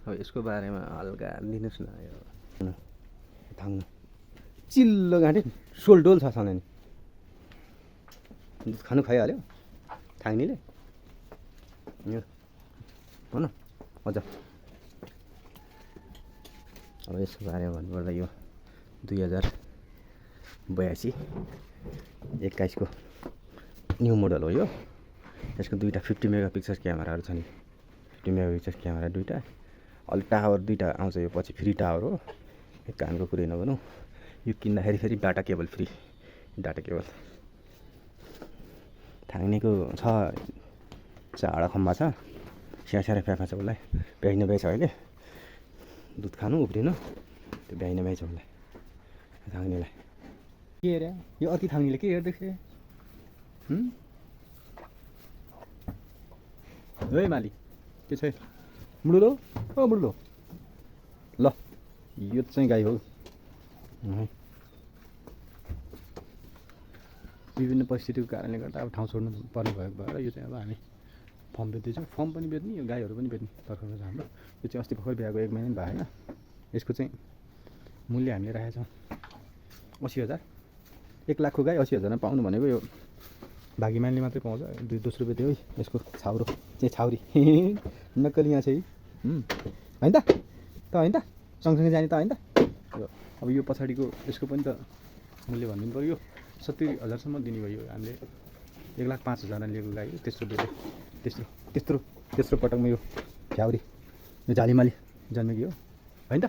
अब यसको बारेमा हल्का दिनुहोस् न यो थाङ्नु चिल्लो घाँटी सोलडोल छ सधैँ दुध खानु खाइहाल्यो थाङ्नीले यो हो न अझ अब यसको बारेमा भन्नुपर्दा यो 2082-21 को न्यू मोडल हो यो यसको दुईटा 50 मेगापिक्सल क्यामेराहरू छन् 50 मेगापिक्सल क्यामेरा दुईटा अलि टावर दुईटा आउँछ यो पछि फ्री टावर हो एक कानको कुरै नभनौँ यो किन्दाखेरि फेरि data cable free data cable थाङ्नेको छ चाडा खम्बा छ स्याहार फ्याफा छ उसलाई भ्याइन भ्याइ छ अहिले दुध खानु उफ्रिनु त्यो भ्याइन भ्याइ छ उसलाई थाङ्नेलाई के हेरे यो अति थाङ्नेले के हेर्दैछ है माली के छ मुडुलो ओ मुडुलो ल यो चाहिँ गाई हो विभिन्न परिस्थितिको कारणले गर्दा अब ठाउँ छोड्नु पर्ने भएको भएर यो चाहिँ अब हामी फर्म बेच्दैछौँ फर्म पनि बेच्ने यो गाईहरू पनि बेच्ने तर्फमा छ हाम्रो यो चाहिँ अस्ति भर्खर बिहाको 1 महिना पनि भयो होइन यसको चाहिँ मूल्य हामीले राखेका छौँ 80,000 1 लाखको गाई 80,000मा पाउनु भनेको यो भागीमानले मात्रै पाउँछ दोस्रो बेच्यो है यसको छाउरो चाहिँ छाउरी नक्कली यहाँ छ है होइन त होइन त सँगसँगै जाने त होइन त अब यो पछाडिको यसको पनि त मूल्य भनिदिनु पऱ्यो 70,000सम्म दिने भयो हामीले 1,05,000 लिएको गाई तेस्रो बेच्यो तेस्रो पटकमा यो झ्याउरी यो झालीमाली जन्मेको हो होइन त